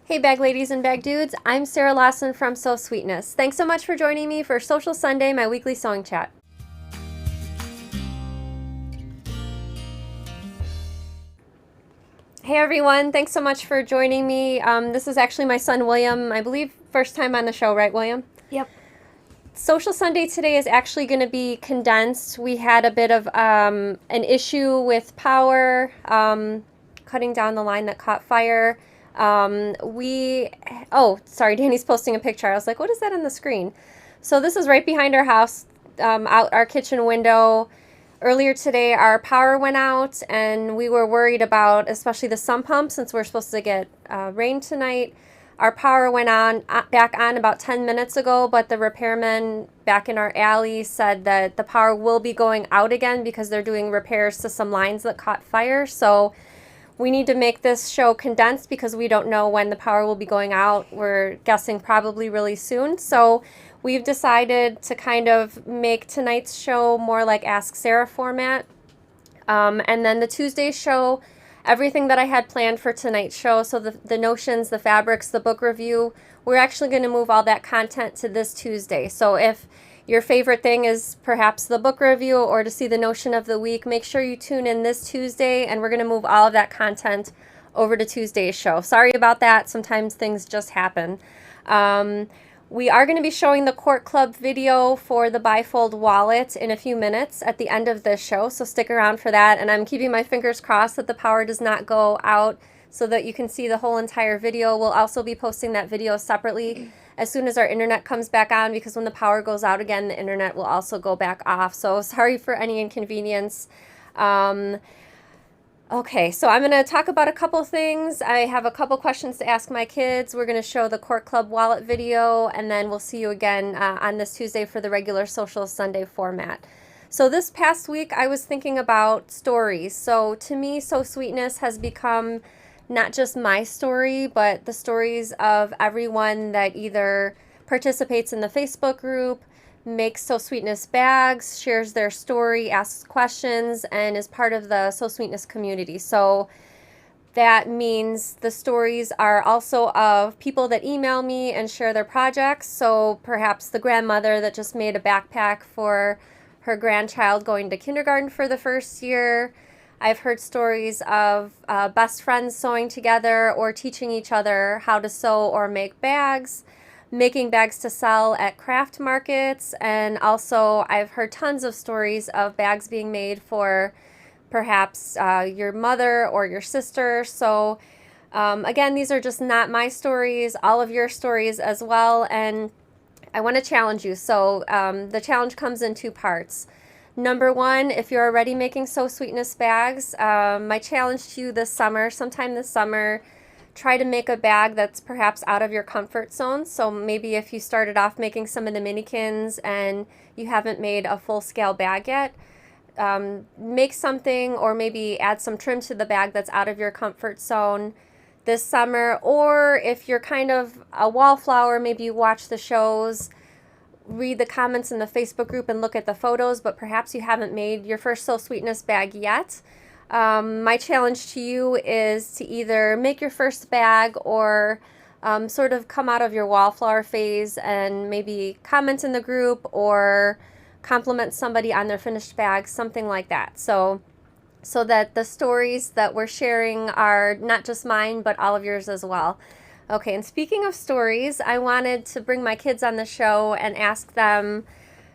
Hey bag ladies and bag dudes, I'm Sarah Lawson from Sew Sweetness. Thanks so much for joining me for Sewcial Sunday, my weekly sewing chat. Hey everyone, thanks so much for joining me. This is actually my son William, I believe first time on the show, right William? Yep. Sewcial Sunday today is actually going to be condensed. We had a bit of an issue with power, cutting down the line that caught fire. Oh, sorry, Danny's posting a picture. I was like, what is that on the screen? So this is right behind our house, out our kitchen window. Earlier today, our power went out, and we were worried about, especially the sump pump, since we're supposed to get rain tonight. Our power went on back on about 10 minutes ago, but the repairman back in our alley said that the power will be going out again because they're doing repairs to some lines that caught fire. So we need to make this show condensed because we don't know when the power will be going out. We're guessing probably really soon. So we've decided to kind of make tonight's show more like Ask Sarah format. And then the Tuesday show, everything that I had planned for tonight's show, so the notions, the fabrics, the book review, we're actually going to move all that content to this Tuesday. So if your favorite thing is perhaps the book review or to see the notion of the week, make sure you tune in this Tuesday, and we're going to move all of that content over to Tuesday's show. Sorry about that. Sometimes things just happen. We are going to be showing the Court Club video for the bifold wallet in a few minutes at the end of this show, so stick around for that. And I'm keeping my fingers crossed that the power does not go out so that you can see the whole entire video. We'll also be posting that video separately as soon as our internet comes back on, because when the power goes out again, the internet will also go back off. So sorry for any inconvenience. Okay, so I'm going to talk about a couple things. I have a couple questions to ask my kids. We're going to show the Court Club wallet video, and then we'll see you again on this Tuesday for the regular Sewcial Sunday format. So this past week, I was thinking about stories. So to me, Sew Sweetness has become not just my story, but the stories of everyone that either participates in the Facebook group, makes Sew Sweetness bags, shares their story, asks questions, and is part of the Sew Sweetness community. So that means the stories are also of people that email me and share their projects. So perhaps the grandmother that just made a backpack for her grandchild going to kindergarten for the first year. I've heard stories of best friends sewing together or teaching each other how to sew or make bags, making bags to sell at craft markets, and also I've heard tons of stories of bags being made for perhaps your mother or your sister. So again, these are just not my stories, all of your stories as well, and I want to challenge you. So the challenge comes in two parts. Number one, if you're already making Sew Sweetness bags, my challenge to you this summer, sometime this summer, try to make a bag that's perhaps out of your comfort zone. So maybe if you started off making some of the minikins and you haven't made a full-scale bag yet, make something or maybe add some trim to the bag that's out of your comfort zone this summer. Or if you're kind of a wallflower, maybe you watch the shows, read the comments in the Facebook group, and look at the photos, but perhaps you haven't made your first Sew Sweetness bag yet. My challenge to you is to either make your first bag or sort of come out of your wallflower phase and maybe comment in the group or compliment somebody on their finished bag, something like that. So that the stories that we're sharing are not just mine, but all of yours as well. Okay, and speaking of stories, I wanted to bring my kids on the show and ask them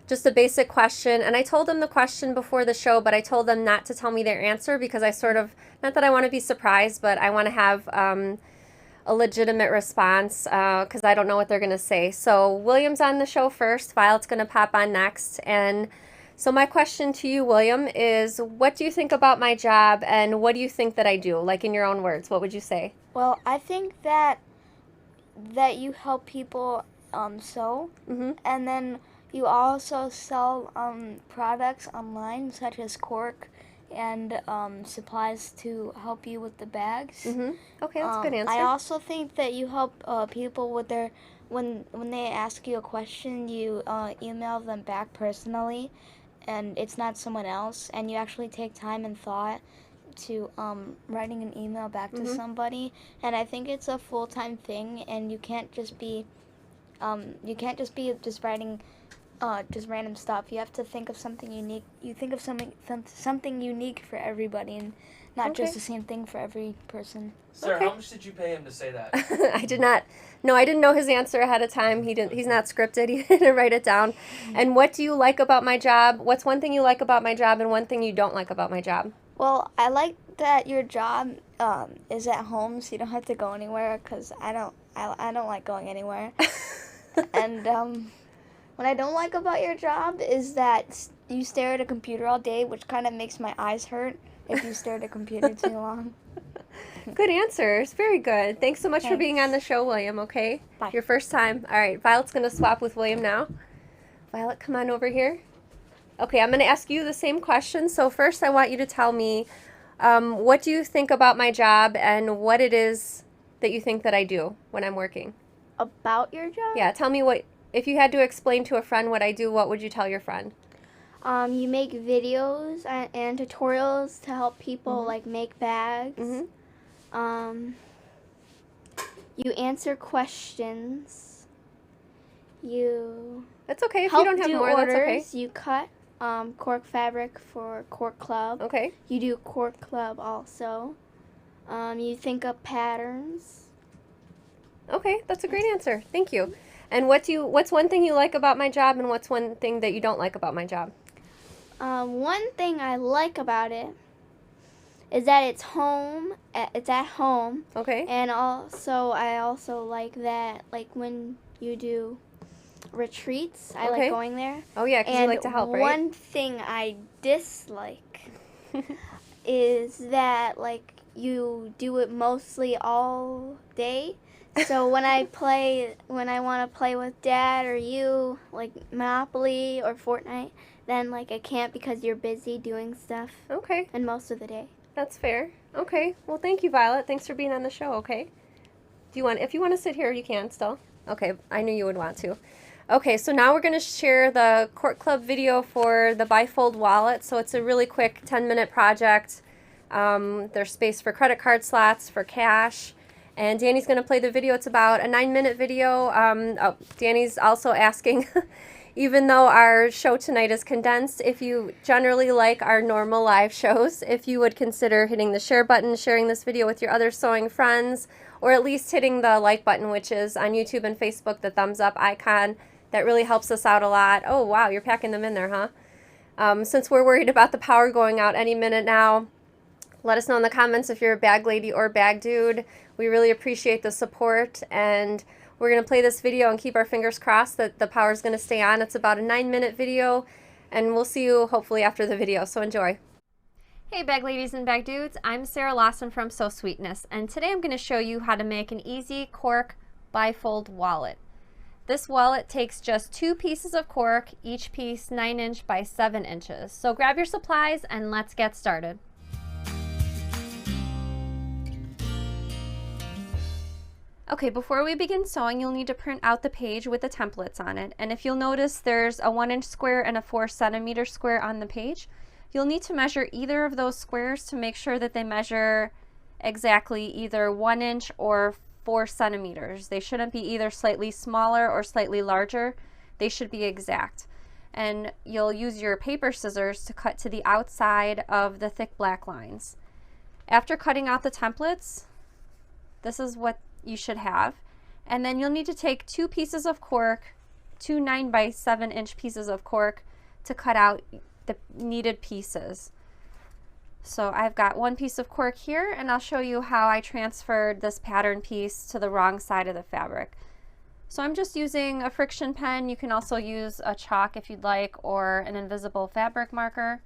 just a basic question. And I told them the question before the show, but I told them not to tell me their answer because I sort of, not that I want to be surprised, but I want to have a legitimate response because I don't know what they're going to say. So William's on the show first, Violet's going to pop on next. And so my question to you, William, is what do you think about my job and what do you think that I do? Like in your own words, what would you say? Well, I think that you help people sew, and then you also sell products online such as cork and supplies to help you with the bags. Okay, that's a good answer. I also think that you help people with their when they ask you a question, you email them back personally, and it's not someone else, and you actually take time and thought to writing an email back to Mhm. somebody, and I think it's a full-time thing, and you can't just be just writing just random stuff. You have to think of something unique. You think of something unique for everybody, and not Okay. just the same thing for every person. Sir, Okay. how much did you pay him to say that? I did not. No, I didn't know his answer ahead of time. He didn't. He's not scripted. He didn't write it down. And what do you like about my job? What's one thing you like about my job, and one thing you don't like about my job? Well, I like that your job is at home, so you don't have to go anywhere. Cause I don't like going anywhere. And what I don't like about your job is that you stare at a computer all day, which kind of makes my eyes hurt if you stare at a computer too long. Good answers. Very good. Thanks so much for being on the show, William, okay? Bye. Your first time. All right, Violet's going to swap with William now. Violet, come on over here. Okay, I'm going to ask you the same question. So first I want you to tell me what do you think about my job and what it is that you think that I do when I'm working. About your job? Yeah, tell me what, if you had to explain to a friend what I do, what would you tell your friend? You make videos and tutorials to help people like make bags. You answer questions. You That's okay if you help don't have do more. orders. That's okay. You cut cork fabric for Cork Club. Okay. You do Cork Club also. You think up patterns. Okay, that's a great answer. Thank you. And what's one thing you like about my job and what's one thing that you don't like about my job? One thing I like about it is that it's home. It's at home. Okay. And also, I also like that, like when you do retreats, I like going there. Oh yeah, because you like to help, right? One thing I dislike is that like you do it mostly all day. So when I want to play with Dad or you, like Monopoly or Fortnite, then like I can't because you're busy doing stuff. Okay. And most of the day. That's fair. Okay. Well, thank you, Violet. Thanks for being on the show, okay? If you want to sit here, you can still. Okay, I knew you would want to. Okay, so now we're going to share the Cork Club video for the bifold wallet. So it's a really quick 10-minute project. There's space for credit card slots, for cash. And Danny's going to play the video. It's about a 9-minute video. Danny's also asking, even though our show tonight is condensed, if you generally like our normal live shows, if you would consider hitting the share button, sharing this video with your other sewing friends, or at least hitting the like button, which is on YouTube and Facebook, the thumbs up icon. That really helps us out a lot. Oh, wow, you're packing them in there, huh? Since we're worried about the power going out any minute now, let us know in the comments if you're a bag lady or bag dude. We really appreciate the support, and we're going to play this video and keep our fingers crossed that the power's going to stay on. It's about a 9-minute video, and we'll see you hopefully after the video, so enjoy. Hey bag ladies and bag dudes, I'm Sarah Lawson from Sew Sweetness, and today I'm going to show you how to make an easy cork bifold wallet. This wallet takes just 2 pieces of cork, each piece 9 inch by 7 inches. So grab your supplies and let's get started. Okay, before we begin sewing, you'll need to print out the page with the templates on it. And if you'll notice, there's a 1 inch square and a 4 centimeter square on the page. You'll need to measure either of those squares to make sure that they measure exactly either 1 inch or 4 centimeters. They shouldn't be either slightly smaller or slightly larger. They should be exact. And you'll use your paper scissors to cut to the outside of the thick black lines. After cutting out the templates, this is what you should have. And then you'll need to take 2 pieces of cork, 2 9 by 7 inch pieces of cork to cut out the needed pieces. So I've got 1 piece of cork here, and I'll show you how I transferred this pattern piece to the wrong side of the fabric. So I'm just using a friction pen. You can also use a chalk if you'd like, or an invisible fabric marker.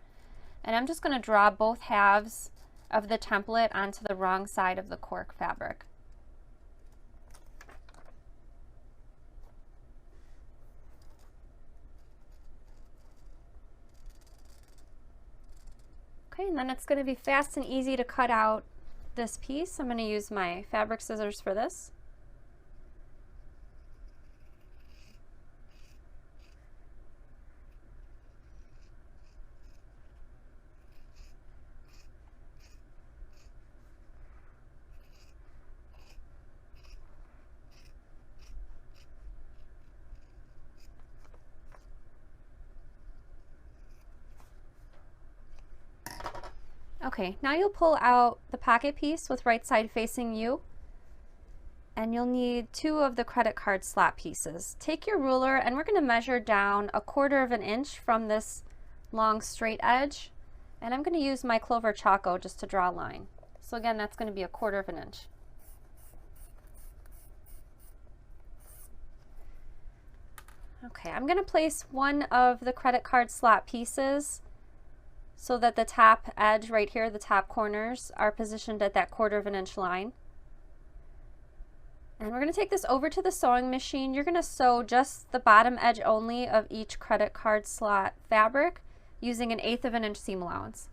And I'm just going to draw both halves of the template onto the wrong side of the cork fabric. Okay, and then it's going to be fast and easy to cut out this piece. I'm going to use my fabric scissors for this. Okay, now you'll pull out the pocket piece with right side facing you, and you'll need 2 of the credit card slot pieces. Take your ruler and we're going to measure down 1/4 of an inch from this long straight edge, and I'm going to use my Clover Choco just to draw a line. So again, that's going to be 1/4 of an inch. Okay, I'm going to place one of the credit card slot pieces so that the top edge right here, the top corners, are positioned at that 1/4 of an inch line. And we're going to take this over to the sewing machine. You're going to sew just the bottom edge only of each credit card slot fabric using an 1/8 of an inch seam allowance.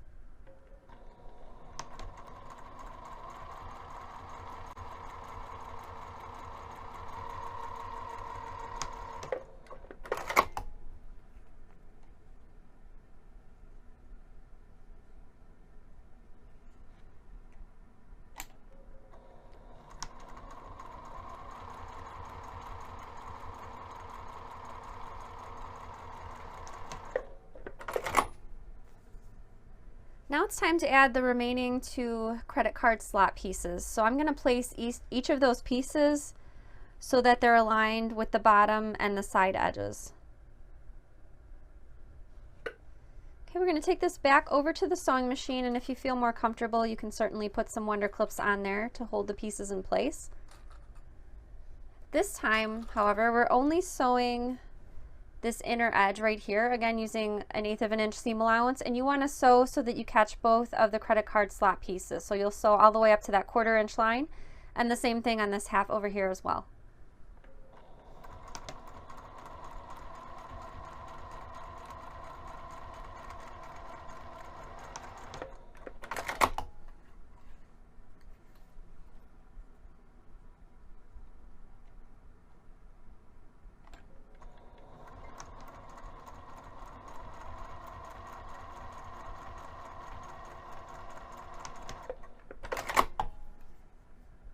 Now it's time to add the remaining 2 credit card slot pieces. So I'm going to place each of those pieces so that they're aligned with the bottom and the side edges. Okay, we're going to take this back over to the sewing machine, and if you feel more comfortable, you can certainly put some Wonder Clips on there to hold the pieces in place. This time, however, we're only sewing this inner edge right here, again using an 1/8 of an inch seam allowance, and you want to sew so that you catch both of the credit card slot pieces. So you'll sew all the way up to that 1/4 inch line, and the same thing on this half over here as well.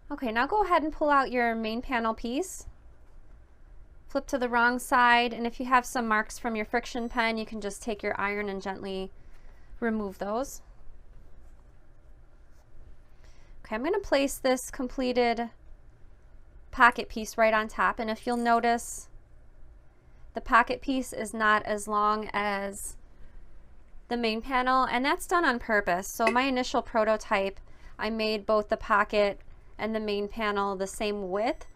Okay, now go ahead and pull out your main panel piece. Flip to the wrong side, and if you have some marks from your friction pen, you can just take your iron and gently remove those. Okay, I'm going to place this completed pocket piece right on top, and if you'll notice, the pocket piece is not as long as the main panel, and that's done on purpose. So my initial prototype, I made both the pocket and the main panel the same width,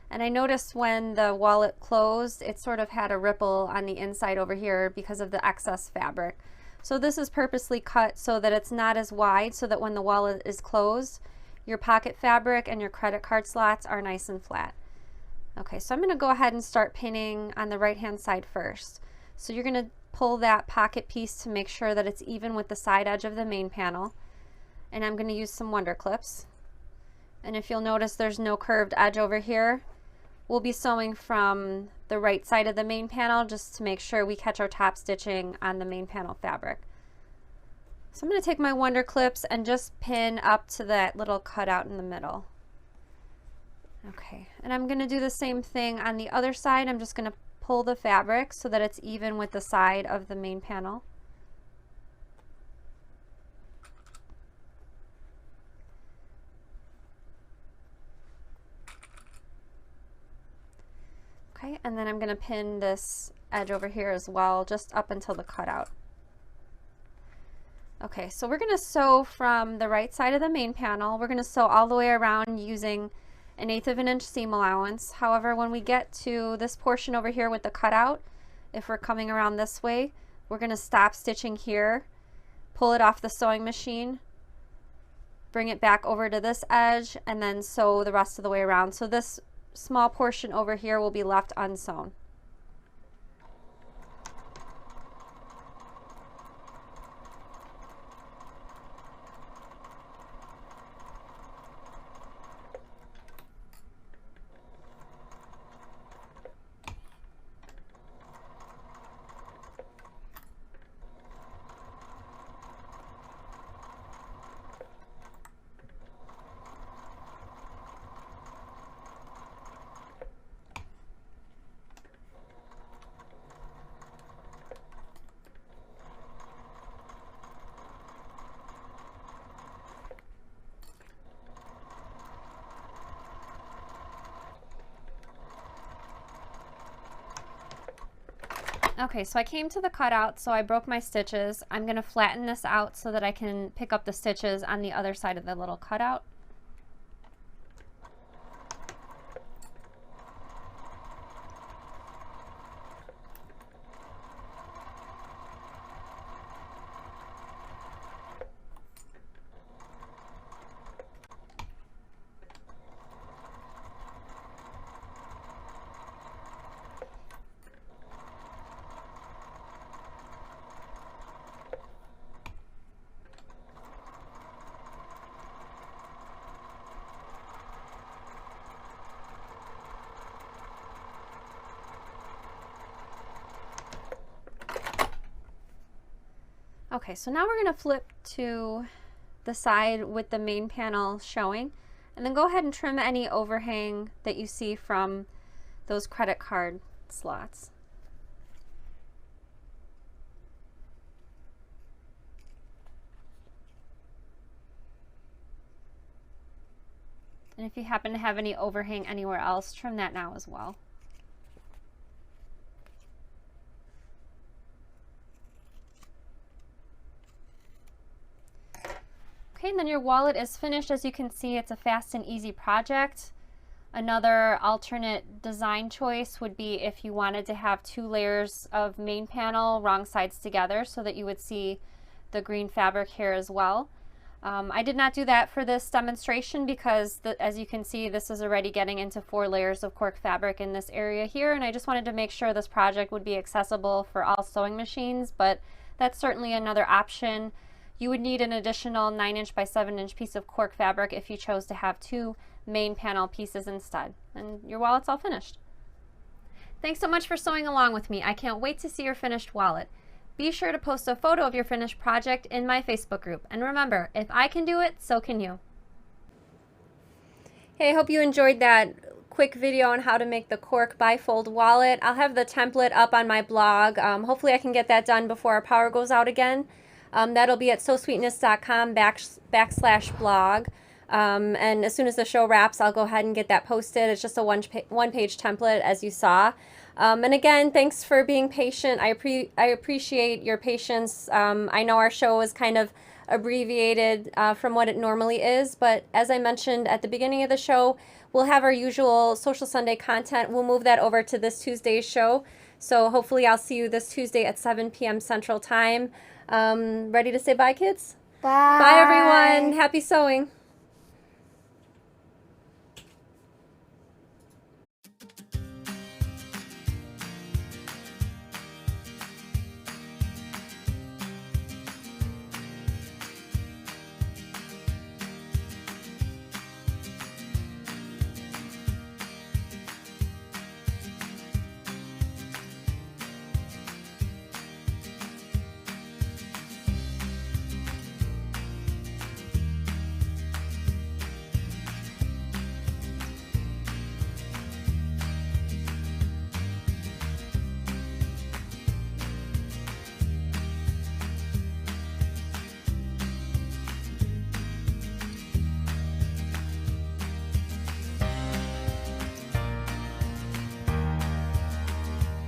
and I noticed when the wallet closed, it sort of had a ripple on the inside over here because of the excess fabric. So this is purposely cut so that it's not as wide, so that when the wallet is closed, your pocket fabric and your credit card slots are nice and flat. Okay, so I'm going to go ahead and start pinning on the right hand side first. So you're going to pull that pocket piece to make sure that it's even with the side edge of the main panel, and I'm going to use some Wonder Clips. And if you'll notice, there's no curved edge over here. We'll be sewing from the right side of the main panel just to make sure we catch our top stitching on the main panel fabric. So I'm going to take my Wonder Clips and just pin up to that little cutout in the middle. Okay, and I'm going to do the same thing on the other side. I'm just going to pull the fabric so that it's even with the side of the main panel. Okay, and then I'm going to pin this edge over here as well, just up until the cutout. Okay, so we're going to sew from the right side of the main panel. We're going to sew all the way around using an 1/8 of an inch seam allowance. However, when we get to this portion over here with the cutout, if we're coming around this way, we're going to stop stitching here, pull it off the sewing machine, bring it back over to this edge, and then sew the rest of the way around. So this small portion over here will be left unsewn. Okay, so I came to the cutout, so I broke my stitches. I'm going to flatten this out so that I can pick up the stitches on the other side of the little cutout. Okay, so now we're going to flip to the side with the main panel showing, and then go ahead and trim any overhang that you see from those credit card slots. And if you happen to have any overhang anywhere else, trim that now as well. Okay, and then your wallet is finished. As you can see, it's a fast and easy project. Another alternate design choice would be if you wanted to have 2 layers of main panel wrong sides together so that you would see the green fabric here as well. I did not do that for this demonstration because, as you can see, this is already getting into 4 layers of cork fabric in this area here, and I just wanted to make sure this project would be accessible for all sewing machines, but that's certainly another option. You would need an additional 9" by 7" piece of cork fabric if you chose to have 2 main panel pieces instead. And your wallet's all finished. Thanks so much for sewing along with me. I can't wait to see your finished wallet. Be sure to post a photo of your finished project in my Facebook group. And remember, if I can do it, so can you. Hey, I hope you enjoyed that quick video on how to make the cork bifold wallet. I'll have the template up on my blog. Hopefully I can get that done before our power goes out again. That'll be at sewsweetness.com/blog. And as soon as the show wraps, I'll go ahead and get that posted. It's just a one-page template, as you saw. And again, thanks for being patient. I appreciate your patience. I know our show is kind of abbreviated from what it normally is, but as I mentioned at the beginning of the show, we'll have our usual Sewcial Sunday content. We'll move that over to this Tuesday's show. So hopefully I'll see you this Tuesday at 7 p.m. Central Time. Ready to say bye, kids? Bye. Bye, everyone. Happy sewing.